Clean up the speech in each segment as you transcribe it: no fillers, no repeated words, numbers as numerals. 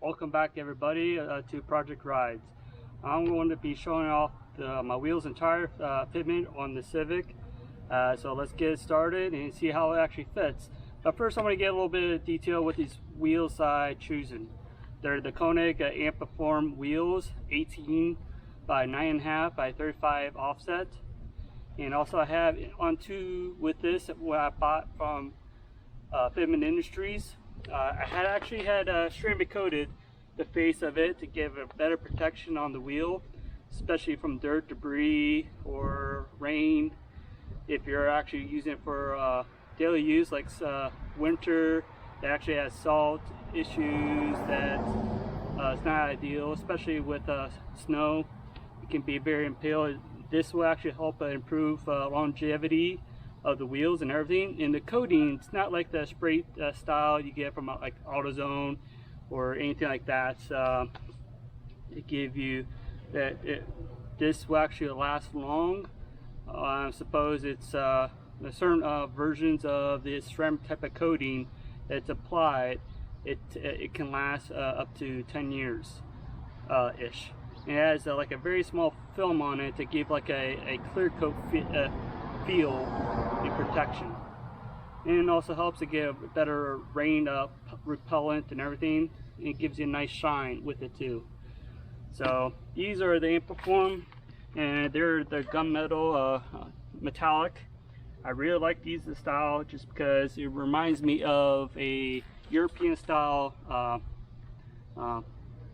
Welcome back everybody to Project Rides. I'm going to be showing off my wheels and tire fitment on the Civic. So let's get started and see how it actually fits. But first I'm going to get a little bit of detail with these wheels I'm choosing. They're the Konig Ampliform wheels, 18 by 9.5 by 35 offset. And also I have on two with this what I bought from Fitment Industries. I had actually had ceramic coated the face of it to give a better protection on the wheel, especially from dirt, debris, or rain. If you're actually using it for daily use, like winter, it actually has salt issues that it's not ideal, especially with snow. It can be very impale. This will actually help improve longevity of the wheels and everything. And the coating, it's not like the spray style you get from like AutoZone or anything like that. It give you that this will actually last long. I suppose it's certain versions of this ceramic type of coating that's applied. It can last up to 10 years ish. It has like a very small film on it to give like a clear coat feel and protection, and it also helps to give better rain repellent and everything. And it gives you a nice shine with it too. So these are the Ampliform, and they're the gunmetal metallic. I really like these the style just because it reminds me of a European style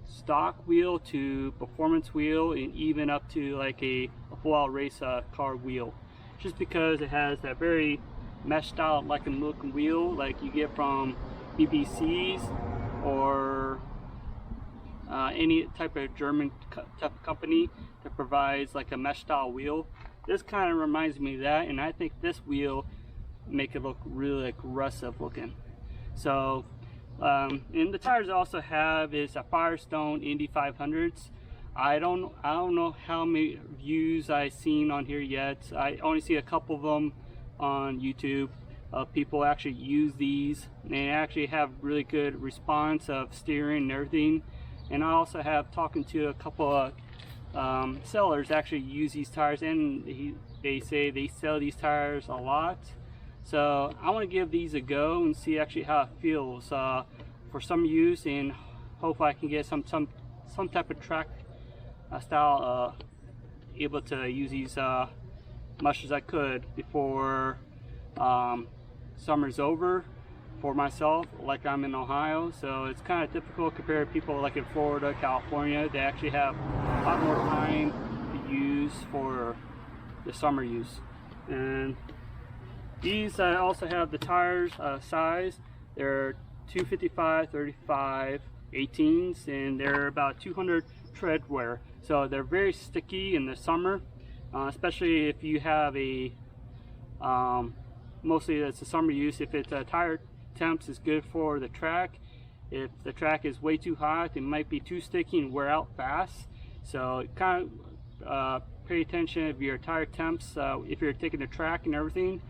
stock wheel to performance wheel, and even up to like a full-out race car wheel, just because it has that very mesh style looking wheel like you get from BBC's or any type of German type of company that provides like a mesh style wheel. This kind of reminds me of that, and I think this wheel make it look really aggressive looking. So and the tires I also have is a Firestone Indy 500s. I don't know how many views I've seen on here yet. I only see a couple of them on YouTube. People actually use these, and they actually have really good response of steering and everything. And I also have talking to a couple of sellers actually use these tires, and they say they sell these tires a lot. So I want to give these a go and see actually how it feels for some use, and hopefully I can get some type of track style able to use these much as I could before summer's over for myself. Like I'm in Ohio, so it's kind of difficult compared to people like in Florida, California. They actually have a lot more time to use for the summer use. And these also have the tires size. They're 255 35 18s, and they're about 200 tread wear, so they're very sticky in the summer, especially if you have a mostly it's a summer use. If it's tire temps is good for the track. If the track is way too hot, it might be too sticky and wear out fast. So kind of pay attention of your tire temps if you're taking the track and everything.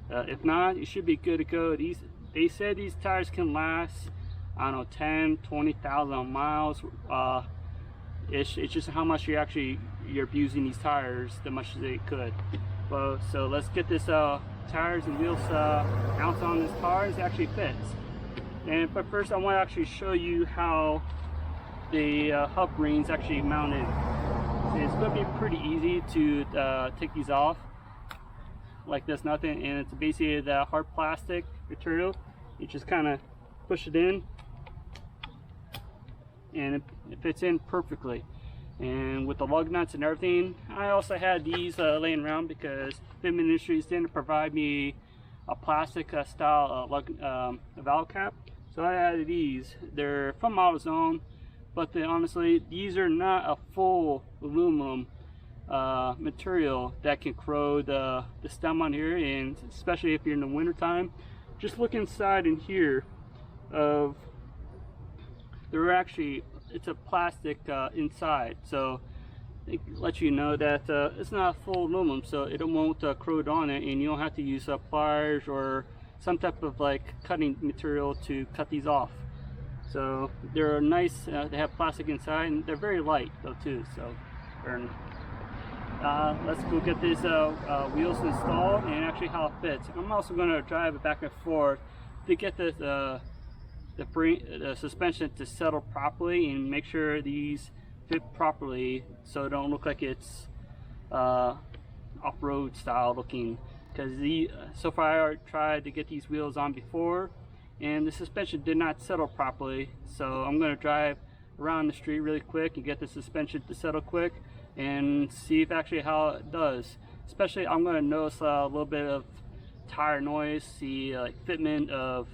If not, you should be good to go. They said these tires can last, I don't know, 10, 20,000 miles. It's just how much you're abusing these tires, the much as they could. Well, so let's get this tires and wheels mounted on this car. It actually fits. But first I want to actually show you how the hub rings actually mounted. It's going to be pretty easy to take these off like this, nothing, and it's basically the hard plastic material. You just kind of push it in, and it fits in perfectly. And with the lug nuts and everything, I also had these laying around because Fitment Industries didn't provide me a plastic style valve cap, so I added these. They're from AutoZone, but honestly, these are not a full aluminum material that can corrode the stem on here, and especially if you're in the winter time. Just look inside in here of it's a plastic inside, so it lets you know that it's not full aluminum, so it won't corrode on it, and you don't have to use pliers or some type of like cutting material to cut these off. So they're nice. They have plastic inside, and they're very light though too. So let's go get these wheels installed and actually how it fits. I'm also going to drive it back and forth to get the suspension to settle properly and make sure these fit properly, so it don't look like it's off-road style looking. Because so far I tried to get these wheels on before, and the suspension did not settle properly. So I'm going to drive around the street really quick and get the suspension to settle quick and see if actually how it does. Especially I'm going to notice a little bit of tire noise, see like fitment of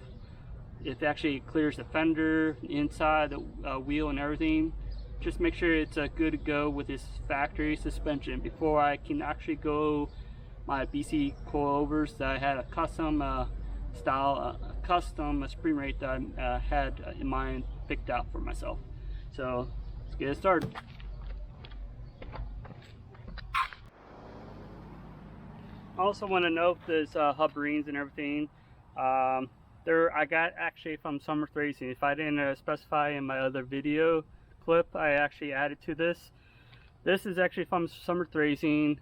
if it actually clears the fender inside the wheel and everything. Just make sure it's good to go with this factory suspension before I can actually go my BC coilovers that I had a custom custom spring rate that I had in mind picked out for myself. So let's get it started. I also want to note this hub rings and everything. I got actually from SummitRacing. If I didn't specify in my other video clip, I actually added to this. This is actually from SummitRacing.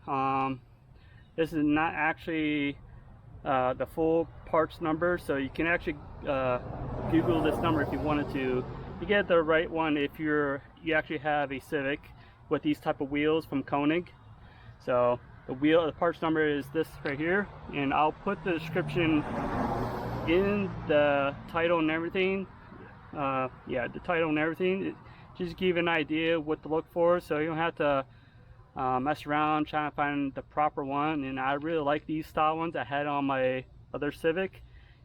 This is not actually the full parts number, so you can actually Google this number if you wanted to. You get the right one if you actually have a Civic with these type of wheels from Konig. So the parts number is this right here, and I'll put the description in the title and everything. Yeah, the title and everything. Just give you an idea what to look for, so you don't have to mess around trying to find the proper one. And I really like these style ones I had on my other Civic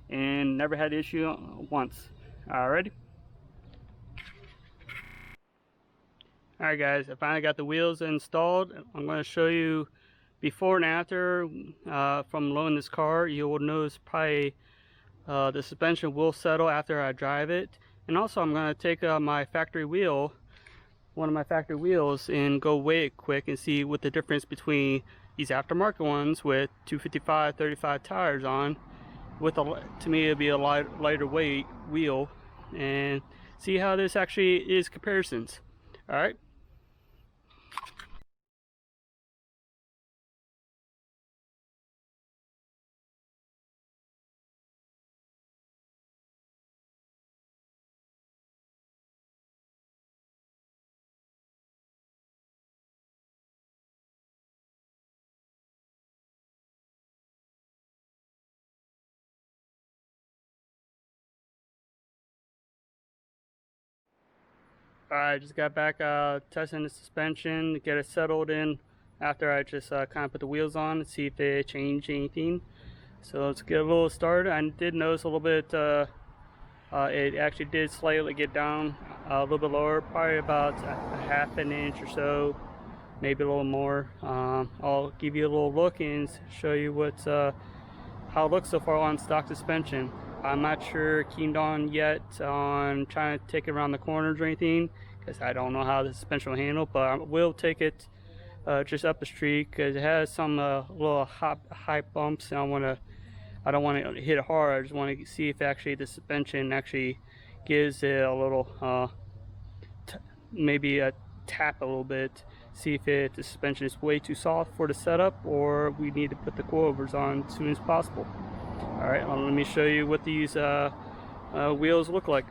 and never had issue once. Alrighty. Alright guys, I finally got the wheels installed. I'm going to show you before and after from loading this car. You will notice probably the suspension will settle after I drive it. And also I'm going to take my factory wheel, one of my factory wheels, and go weigh it quick and see what the difference between these aftermarket ones with 255 35 tires on, with to me it'll be a lighter weight wheel, and see how this actually is comparisons. Alright. I just got back testing the suspension to get it settled in after I just kind of put the wheels on and see if they changed anything. So let's get a little started. I did notice a little bit, it actually did slightly get down a little bit lower, probably about a half an inch or so, maybe a little more. I'll give you a little look and show you what's how it looks so far on stock suspension. I'm not sure keened on yet on trying to take it around the corners or anything, because I don't know how the suspension will handle, but I will take it just up the street because it has some little high bumps, and I don't want to hit it hard. I just want to see if actually the suspension actually gives it a little maybe a tap a little bit, see if the suspension is way too soft for the setup, or we need to put the coilovers on as soon as possible. Alright, let me show you what these wheels look like.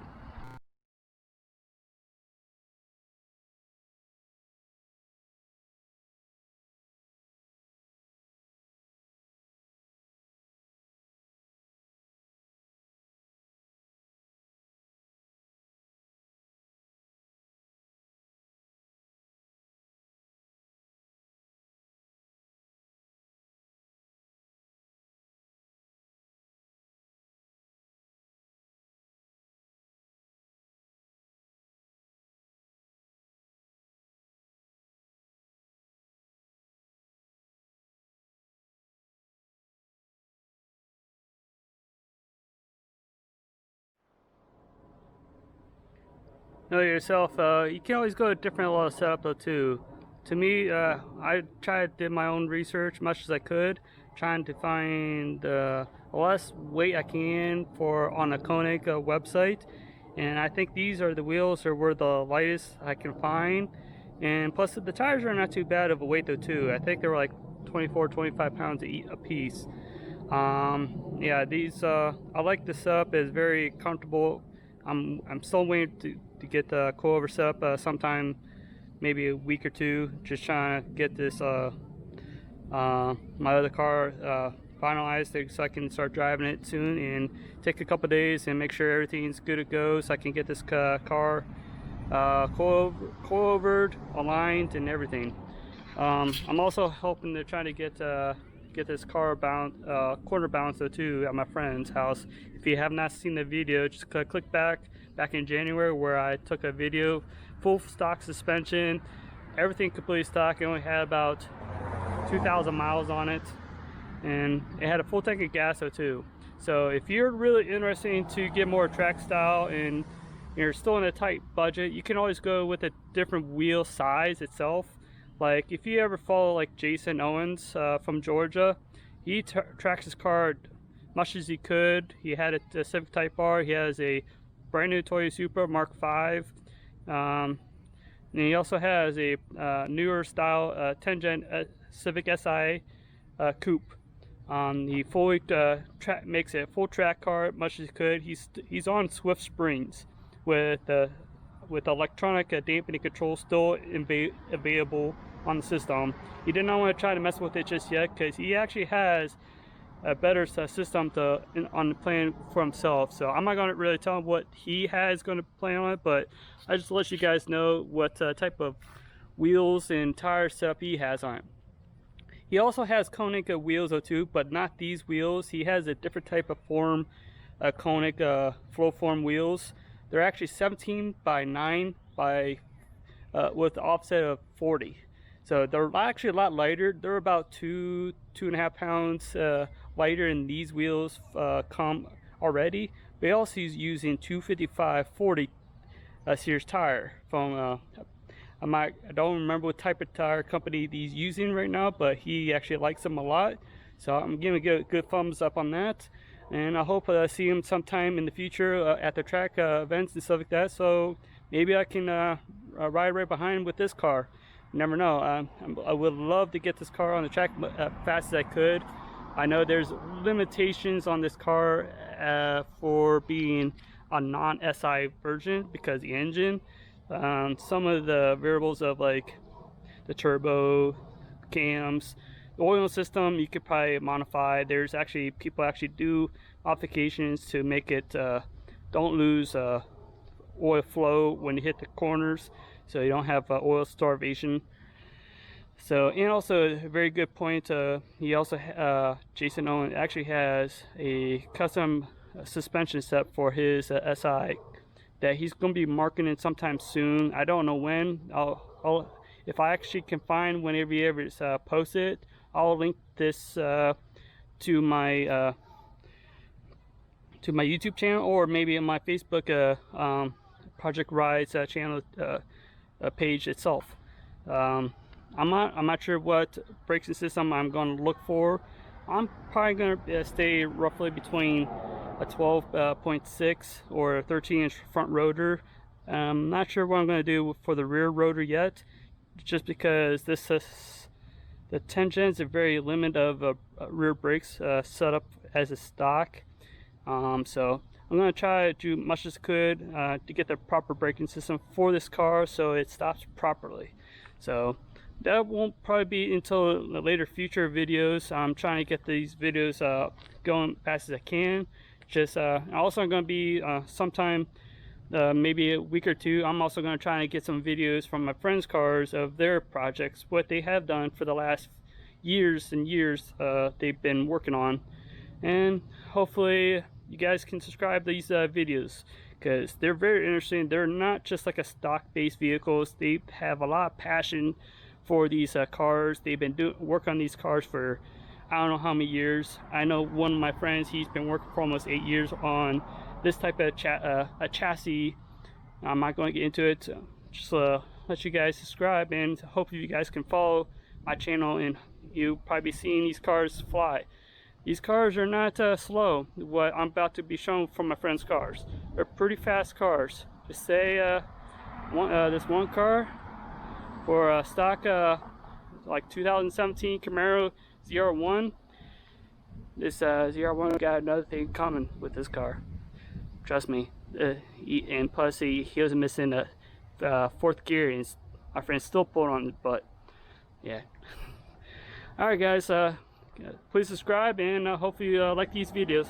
Know yourself, you can always go to different level of setup though too. To me, I did my own research much as I could, trying to find the less weight I can for on a Konig website, and I think these are the wheels were the lightest I can find. And plus the tires are not too bad of a weight though too. I think they were like 24-25 pounds a piece. Yeah, these I like the setup. It's very comfortable. I'm still waiting to get the coilover set up sometime, maybe a week or two. Just trying to get this my other car finalized so I can start driving it soon, and take a couple days and make sure everything's good to go so I can get this car coilovered, aligned, and everything. I'm also hoping to try to get this car quarter balanced though too at my friend's house. If you have not seen the video, just click back in January where I took a video, full stock suspension, everything completely stock. It only had about 2,000 miles on it, and it had a full tank of gas though too. So if you're really interested to get more track style and you're still in a tight budget, you can always go with a different wheel size itself. Like if you ever follow like Jason Owens from Georgia, he tracks his car much as he could. He had a Civic Type R. He has a brand new Toyota Supra Mark V. And he also has a newer style 10 Gen Civic Si Coupe. He fully makes it a full track car much as he could. He's on Swift springs with electronic dampening control still available on the system. He did not want to try to mess with it just yet because he actually has a better system on the plan for himself. So I'm not going to really tell him what he has going to plan on it, but I just let you guys know what type of wheels and tire setup he has on it. He also has Konig wheels though too, but not these wheels. He has a different type of form, Konig flow form wheels. They're actually 17 by 9 by with the offset of 40. So they're actually a lot lighter. They're about 2.5 pounds lighter than these wheels come already. But he also is using 255/40 series tire from I don't remember what type of tire company he's using right now, but he actually likes them a lot. So I'm giving a good thumbs up on that. And I hope I see him sometime in the future at the track events and stuff like that. So maybe I can ride right behind him with this car. You never know. I would love to get this car on the track as fast as I could. I know there's limitations on this car for being a non-SI version because the engine. Some of the variables of like the turbo, cams, the oil system you could probably modify. There's actually people actually do modifications to make it don't lose oil flow when you hit the corners, so you don't have oil starvation. So, and also a very good point, he also Jason Owen actually has a custom suspension set for his SI that he's going to be marketing sometime soon. I don't know when. I'll if I actually can find whenever he ever posts it, I'll link this to my YouTube channel, or maybe on my Facebook Project Rides channel page itself. I'm not sure what braking system I'm going to look for. I'm probably going to stay roughly between a 12.6 or a 13-inch front rotor. I'm not sure what I'm going to do for the rear rotor yet, just because this is the 10 gens are very limited of rear brakes set up as a stock. So I'm going to try to do much as I could to get the proper braking system for this car so it stops properly. So that won't probably be until the later future videos. I'm trying to get these videos going fast as I can. Just also I'm going to be sometime maybe a week or two, I'm also going to try and get some videos from my friends' cars of their projects, what they have done for the last years and years they've been working on. And hopefully you guys can subscribe to these videos, because they're very interesting. They're not just like a stock based vehicles. They have a lot of passion for these cars. They've been work on these cars for I don't know how many years. I know one of my friends, he's been working for almost 8 years on this type of a chassis. I'm not going to get into it. Just let you guys subscribe, and hopefully you guys can follow my channel, and you'll probably be seeing these cars fly. These cars are not slow. What I'm about to be shown from my friend's cars, they're pretty fast cars. Just say this one car for a stock like 2017 Camaro ZR1. This ZR1 got another thing in common with this car. Trust me. And plus he was missing a fourth gear, and my friend still pulled on it. But yeah. All right, guys. Please subscribe, and hopefully you like these videos.